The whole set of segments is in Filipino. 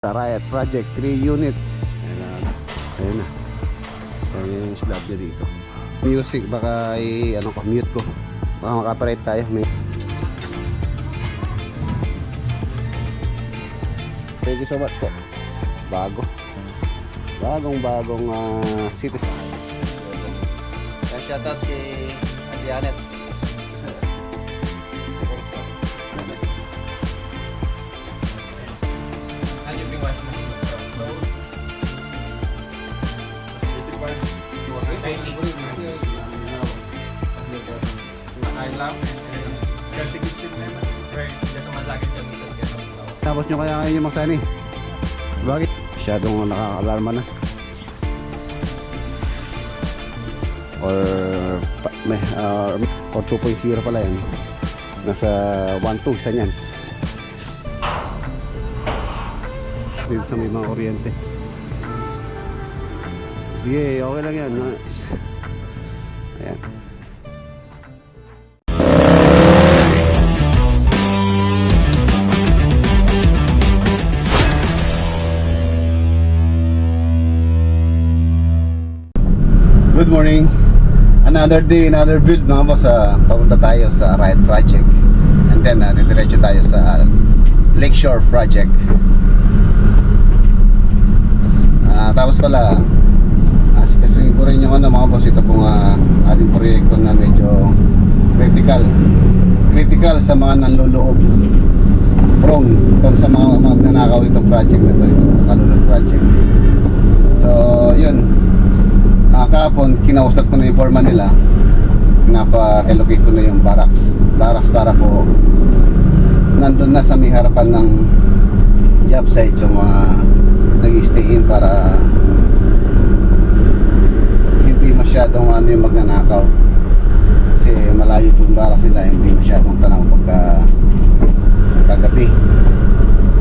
Sa Riot Project 3 unit. Ayun na. Ayun yung slab niya dito. Music baka ano ko, mute ko. Baka makaparate tayo. Thank you so much po. Bagong citizen. Shoutout kay Janet. Tapos nyo kaya ngayon yung magsani? Bakit? Masyadong nakaka-alarma na. Or 2.0 pala yan. Nasa 1.2 isa nyan. Dito sa may mga kuryente. Okay, okay lang yan. Ayan. Good morning. Another day, another build mga boss. Papunta tayo sa Riot Project. And then didiretso tayo sa Lakeshore Project. Tapos pala sikasuhin ko rin yung mga boss. Ito pong ating proyekto na medyo critical sa mga nanloloob, prone sa mga magnanakaw itong project na ito, itong Kalulog Project. So yun, kahapon kinausap ko na yung foreman nila, napa-relocate ko na yung barracks para po nandun na sa may harapan ng job site yung mga nag-stay in, para hindi masyadong yung magnanakaw, kasi malayo yung barracks nila, hindi masyadong tanaw pagkagabi.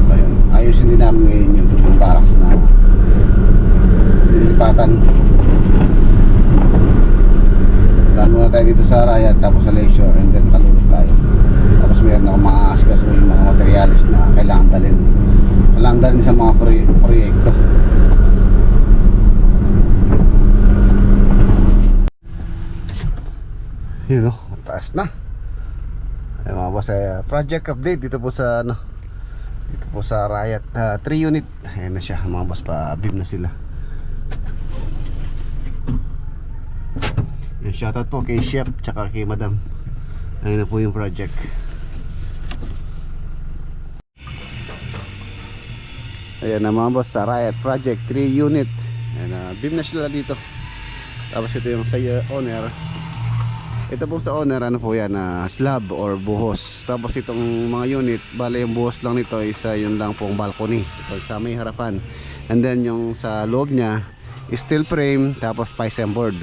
So yun, ayusin din namin ngayon yung barracks na lilipatan. Daan muna tayo dito sa Riot, tapos sa Lakeshore, and then Kalulog tayo. Tapos meron akong mga asikaso yung mga materials na kailangan dalhin sa mga proyekto. Yun o, mataas na. Ay mga boss, project update dito po sa dito po sa Riot 3 unit. Ayan na siya mga boss, pa-beam na sila. Shoutout po kay Chef tsaka kay Madam. Ayun na po yung project. Ayan na mga boss, sa Riot Project 3 unit. Ayan, beam na sila dito. Tapos ito yung sa owner. Ito po sa owner, ano po yan, slab or buhos. Tapos itong mga unit, bale yung buhos lang nito isa yun lang pong balcony. Ito sa may harapan. And then yung sa loob niya, steel frame, tapos piston board.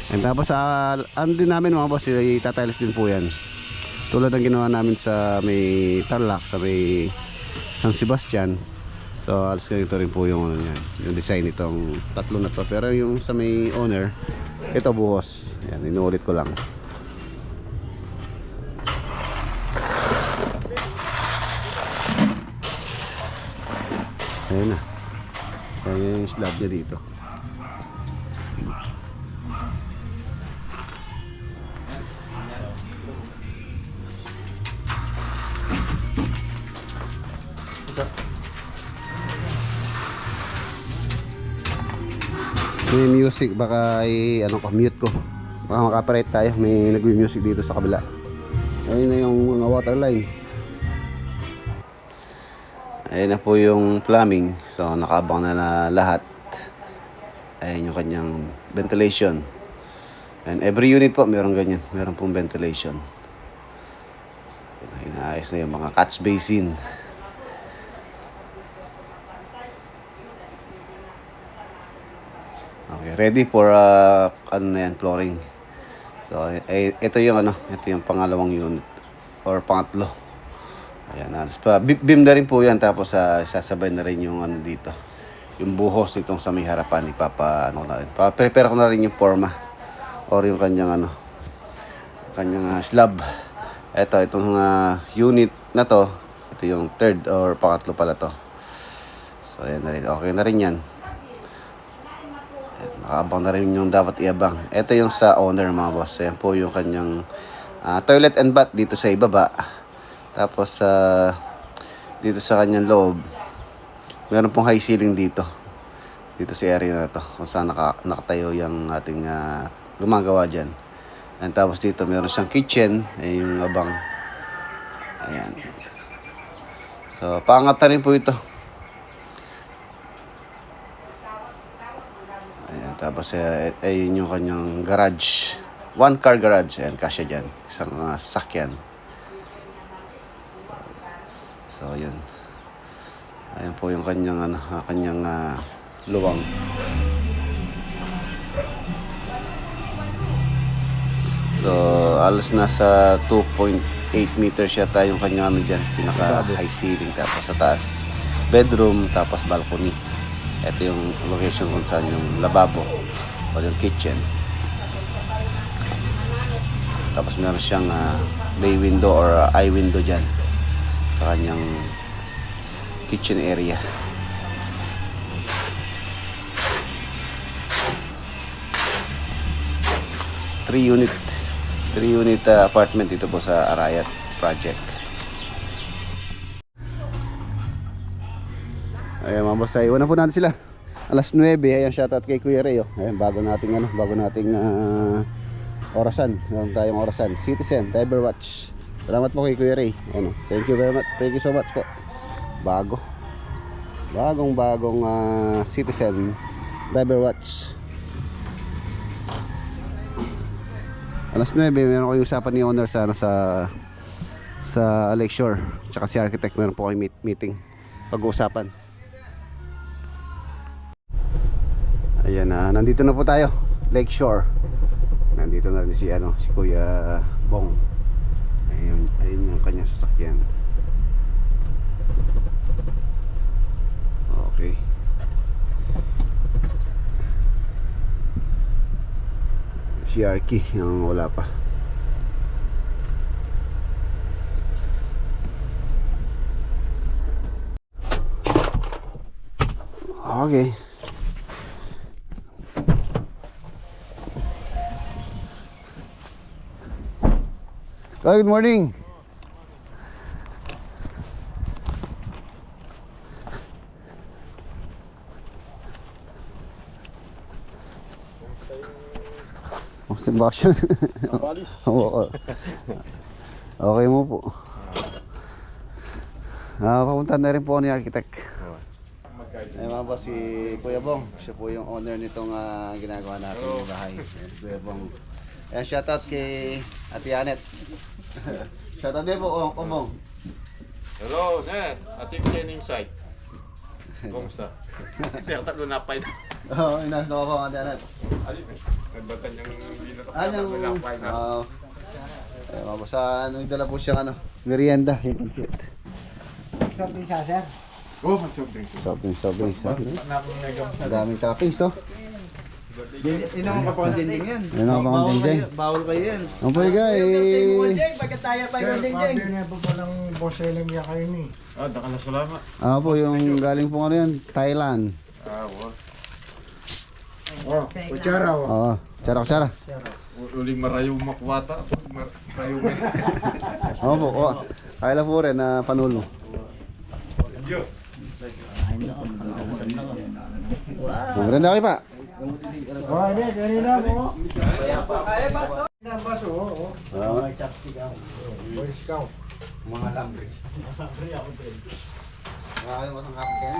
And tapos ano din namin mga boss, itatiles din po yan. Tulad ng ginawa namin sa may Tarlac, sa may San Sebastian. So alas ganito rin po yung yung design nitong tatlo na to. Pero yung sa may owner, ito buhos. Yan, inuulit ko lang. Ayan na. Ayan yung slab niya dito. May music, baka ano ko, mute ko. Baka makaparate tayo. May nagwi-music dito sa kabila. Ayun na yung mga water line. Ayun na po yung plumbing. So nakabang na lahat. Ayun yung kanyang ventilation. And every unit po meron ganyan. Meron pong ventilation. Inaayos na yung mga catch basin. Okay, ready for ano na yan, flooring. So ito yung pangalawang unit or pangatlo. Ayan, beam na rin po yan. Tapos sasabay na rin yung dito, yung buhos itong sa may harapan. Prepare ko na rin yung forma or yung kanyang slab. Itong unit na to, ito yung third or pangatlo pala to. So ayan na rin, okay na rin yan. Ayan, nakaabang na rin yung dapat iabang. Ito yung sa owner mga boss. Ayan po yung kanyang toilet and bath dito sa ibaba. Tapos dito sa kanyang loob, meron pong high ceiling dito. Dito sa area na to, kung saan nakatayo yung ating gumagawa dyan. And tapos dito meron siyang kitchen, ay yung abang. Ayan. So paangat na rin po ito. Ayan, tapos ayun yung kanyang garage. One car garage. Ayan, kasya dyan. Isang sasakyan. So yun. Ayan po yung kanyang luwang. So alos nasa 2.8 meters yata yung kanyang dyan, pinaka high ceiling. Tapos sa taas bedroom, tapos balcony. Ito yung location kung saan yung lababo o yung kitchen. Tapos meron siyang bay window or eye window dyan sa kanyang kitchen area. Three unit apartment dito po sa Arayat project. Ayan mga boss, iwan na po natin sila. Alas 9, ayan, shoutout kay Kuya Ray. Ayan, bago nating orasan. Meron tayong orasan. Citizen, Diver Watch. Salamat po kay Kuya Ray. Ayan, thank you very much. Thank you so much po. Bagong Citizen, Diver Watch. Alas 9, meron ko yung usapan ni owner sa Lakeshore. Tsaka si architect, meron po kayo meeting. Pag-uusapan. Ayan, nandito na po tayo. Lakeshore. Nandito na rin si Kuya Bong. Ayun yung kanyang sasakyan. Okay. Si Arky yung wala pa. Okay. Good morning. Kamusta ba siya? Okay mo po. Papunta na rin po ni architect. Ay mga boss, si Kuya Bong. Siya po yung owner nitong ginagawa natin yung bahay. Kuya Bong. Ayan, shoutout kay Ate Anet. Shoutout din po, Bong. Hello, Net. Ating training site. Kumusta? Pero tatlo na pa ito. Oo, inasno ko po, Ate Anet. Alin eh? Nagbatan yung binatok na Yung malapay na. ay mga boss, nagdala po siyang merienda. Yung pancit. Shopping siya, sir. Oh, mag-sobrang. Sobrang. Ang daming toppings, oh. Inang mapapakanding yan. Yan ang panganding. Bawal kayo yan. Ang po guys. Pagkat tayo pa yung ding. Sir, po palang boss Elam niya kayo ni. Ah, nakala salamat. Po yung galing po yan, Thailand. Wow. Oh, kutsara oh. Oo, kutsara. Uling marayo makwata. Marayo ka. Po, kaya po rin na panulo. Yo. Maganda kayo pa. Oh, hindi, kanina mo. Kaya baso. Baso, oh. Boy Scout. Mga lambre. Ayaw mo sa kapit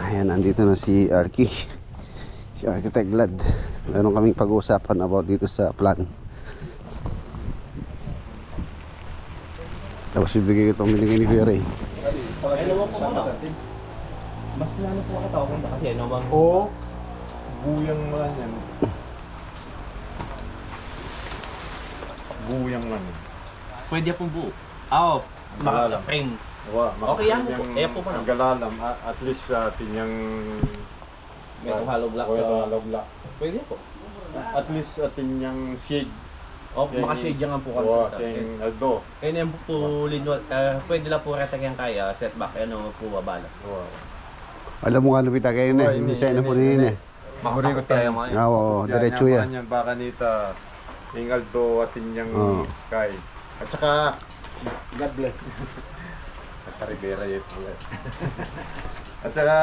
Ayan, andito na si Arky, si Architect Vlad. Meron kaming pag-uusapan about dito sa plan. Tapos ibigay ko itong binigay ni Kuya Ray. Mas lalo po kita okay na kasi ano bang O, buyang man yan. Buyang man. pwede pong buo. Oo, maka-frame. Okay yan po. Ayan po pa Ang galalam, at least sa atin yung... May hollow block sa... sa... hollow block. Pwede po. At least atin yung shade. O, maka-shade yan nga po Oo, kanta. yung aldo. Kaya yan po linwat, pwede lang po retag yan kaya, setback, ano po babala. Oo. Alam mo nga lupita kayo na, hindi siya na po nila. Makapakot kaya mga yan. Oo, diretso yan. Yan, baka nita, yung aldo atin yung Oo. kay. At saka, God bless. At Rivera yun. At saka,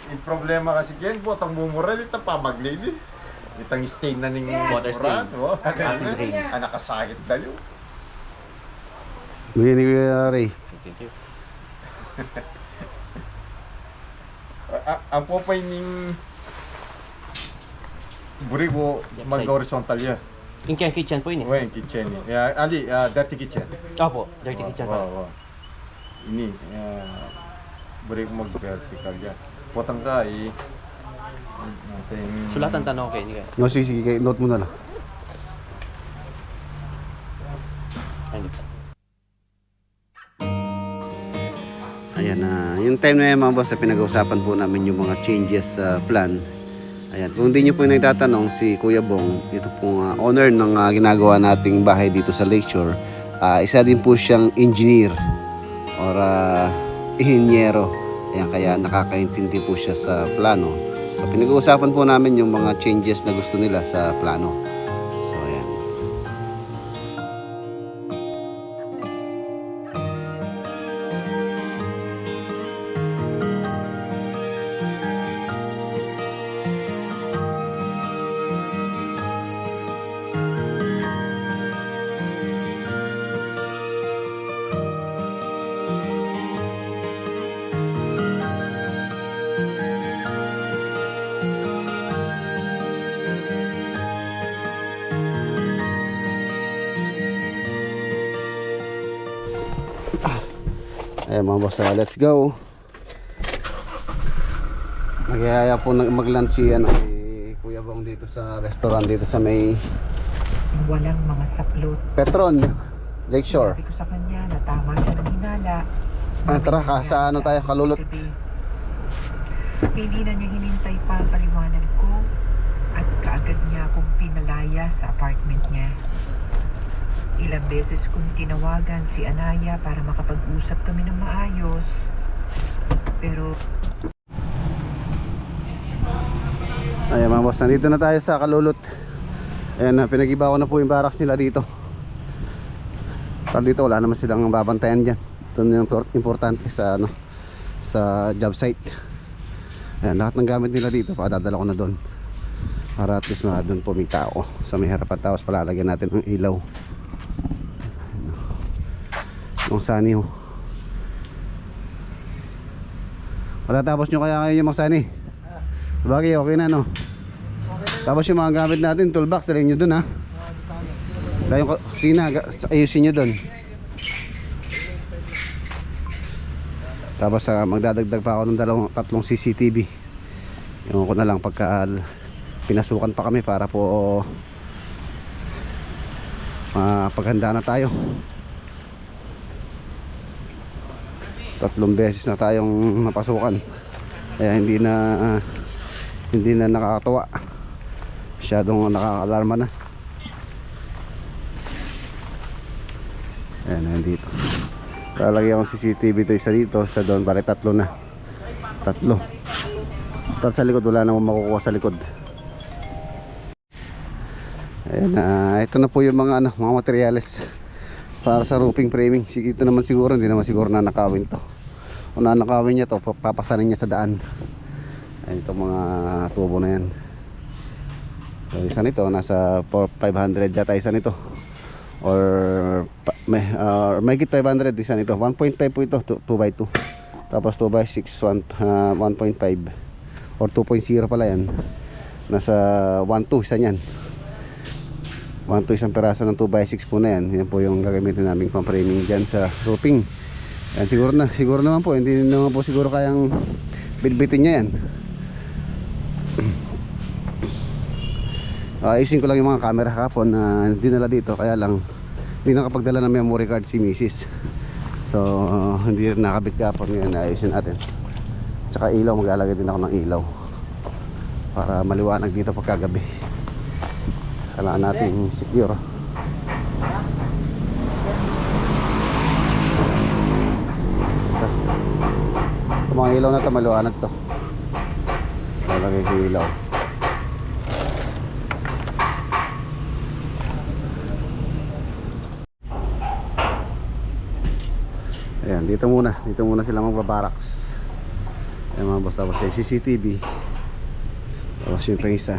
yung problema kasi yan po, itang bumural, itang pamaglili. Itang stain na ning Water stain. Acid rain. Nakasakit na yun. Bigyan ni Kuya Ray. Thank you. Ang popay ning burigo Left mag-horizontal yan. Yung kaya kitchen po yun eh. Yung kitchen. Ali, dirty kitchen. Opo, dirty kitchen pa. Oo. Ini, burigo mag-vertical yan. Potang ka, Sulatan tanong kayo, hindi kayo. No, sige, note mo na lang. Ay, hindi po. Ayan na, yung time na yan mga boss, pinag-uusapan po namin yung mga changes sa plan. Ayan, kung hindi nyo po yung nagtatanong, si Kuya Bong, ito pong owner ng ginagawa nating bahay dito sa Lakeshore. Isa din po siyang engineer or ihinyero. Ayan, kaya nakakaintindi po siya sa plano. So pinag-uusapan po namin yung mga changes na gusto nila sa plano. So ayan. Ayan mga boss, let's go. Magyaya po mag-lunch si Kuya Bong dito sa restaurant dito sa may Walang mga saklot. Petron, Lakeshore. Sabi ko sa kanya na tama siya ng hinala. Tara, sa ano tayo, Kalulot. Sabi, hindi na niya hinintay pa ang paliwanag ko at kaagad niya akong pinalaya sa apartment niya. Ilang beses kong tinawagan si Anaya para makapag-usap kami ng maayos. Pero Ayan mga boss, nandito na tayo sa Kalulot. Ayan, pinag-iba ko na po yung barracks nila dito. Pero dito wala naman silang babantayan dyan. Ito na yung importante sa, sa job site. Ayan, lahat ng gamit nila dito pakadadala ko na doon. Para at least doon po may tao sa may harapan, tapos palalagyan natin ang ilaw. Yung sani ho. Matatapos nyo kaya ngayon yung mga sani? Bagay, okay na no? Tapos yung mga gamit natin, toolbox, dalhin nyo dun ha. Dahil yung kusina, ayusin nyo dun. Tapos magdadagdag pa ako ng tatlong CCTV. Yung ko na lang pagka pinasukan pa kami para po paghanda na tayo. 3 beses na tayong napasukan, kaya hindi na nakakatuwa, masyadong nakaka-alarma na. Ayan, nandito lalagyan akong CCTV ito, isa dito, isa doon, bali 3 na, 3. Tapos sa likod wala namang makukuha sa likod. Ayan, ito na po yung mga mga materyales para sa roofing framing. Ito naman siguro, hindi naman siguro nanakawin to. Kung nanakawin niya to, papasanin niya sa daan. Ayan, itong mga tubo na yan. So isa nito nasa 500 yata isa nito, or may higit 500 isa nito. 1.5 po ito, 2x2. Tapos 2x6 1.5 or 2.0 pala yan. Nasa 1.2 isa niyan. 1.2 isang peraso ng 2x6 po na yan. Yan po yung gagamitin namin pang framing dyan sa roofing. Yan, siguro naman po, hindi naman po siguro kayang bitbitin niya yan. Ayusin ko lang yung mga camera kapon na dinala dito, kaya lang hindi nakapagdala ng memory card si Mrs. So hindi rin nakabit kapon. Ngayon ayusin natin. Tsaka ilaw, maglalagay din ako ng ilaw para maliwanag dito pagkagabi. Kailangan natin secure. Ito mga ilaw na ito, maliwanag to. Lalagay ko yung ilaw. Ayan, dito muna sila magbabaraks. Ayan mga boss, tapos yung CCTV. Tapos yung isa.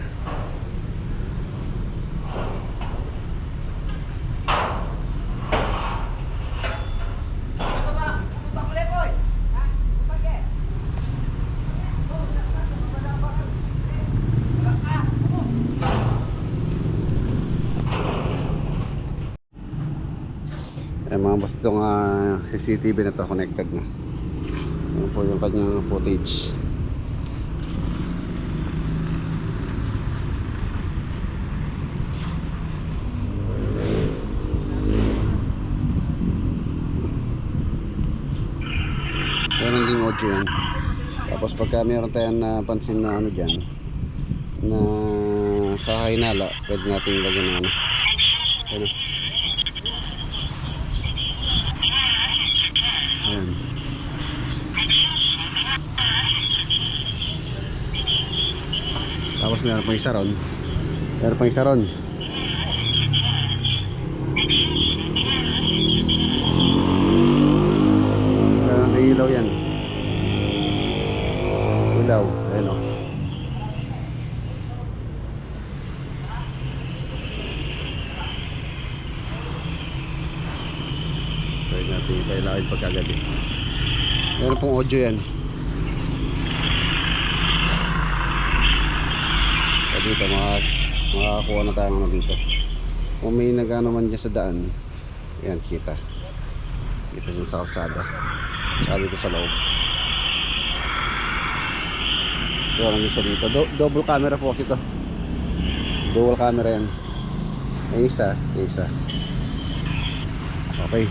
Ayan mga boss, itong CCTV na to connected na. Ayan po yung kanyang footage. Meron ding audio yan. Tapos pagka meron tayong napansin na ano dyan na kakahinala, pwede natin lagyan ng ano. Ayan. Ayan. Tapos meron pang isa ron. Meron pang isa ron. May ilaw yan. Ilaw. Ayan o. Pwede natin ipailawin pagkagabi. Meron pong audio yan. So dito makakakuha na tayo ano dito. Kung may nagano man dyan sa daan, yan kita dyan sa kalsada, saka dito sa loob. Meron isa dito, double camera po kasi ito. Dual camera yan. Yung isa. Okay.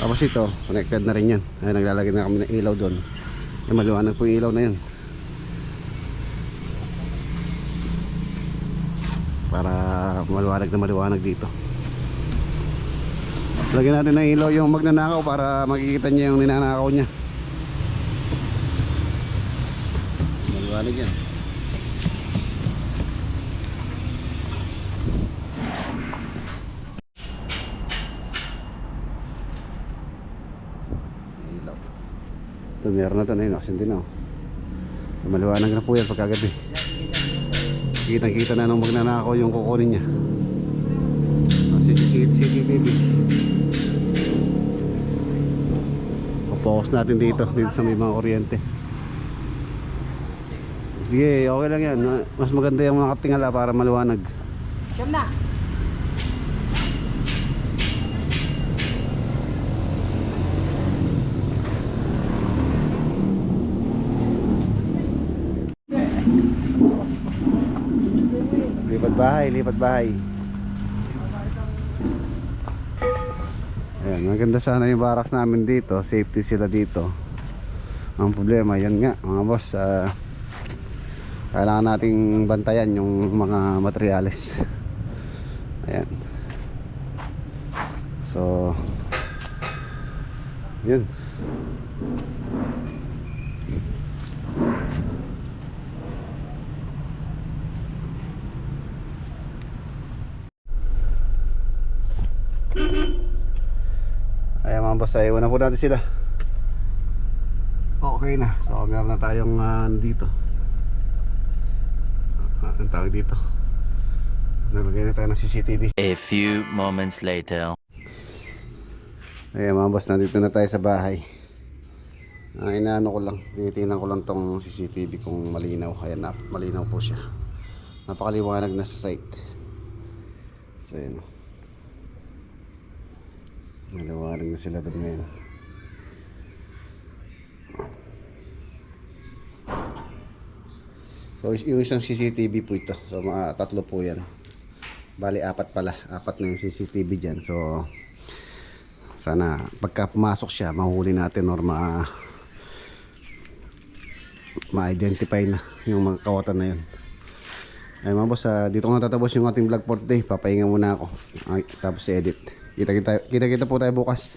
Tapos ito, connected na rin yan. Ay, naglalagay na kami ng ilaw doon. Ay, maliwanag po yung ilaw na yun. Para maliwanag dito. Lagyan natin ng ilaw yung magnanakaw para makikita niya yung ninanakaw niya. Maliwanag yan. Ilaw. Ito meron na ito na yun. Asin din ako. Maliwanag na po yan pagkagabi. Kitang-kita na nung magnanakaw yung kukunin niya. CCTV. Focus natin dito sa may mga kuryente. Sige, okay lang yan. Mas maganda yung mga katingala para maliwanag. Siyam na. Lipat bahay. Ayan, maganda sana yung barracks namin dito. Safety sila dito. Ang problema, yan nga mga boss, kailangan nating bantayan yung mga materyales. Ayan. So yun. Ayan mga boss, iwan na po natin sila. Okay na. So meron na tayong dito. Ang tawag dito. Nalagay na tayo ng CCTV. A few moments later. Ayan mga boss, nandito na tayo sa bahay. Inaano ko lang, tinitingnan ko lang tong CCTV kung malinaw. Ayan, malinaw po siya. Napakaliwanag na sa site. So yun, maliwanag na sila doon ngayon. So yung isang CCTV po ito. So mga tatlo po yan. Bali apat pala. Apat na yung CCTV dyan. So sana pagka pumasok siya, mahuli natin or ma-identify na yung mga kawatan na yun. Ay mga boss, dito ko natatapos yung ating vlog for today. Papahinga muna ako. Ay, tapos edit. Kita-kita po tayo bukas.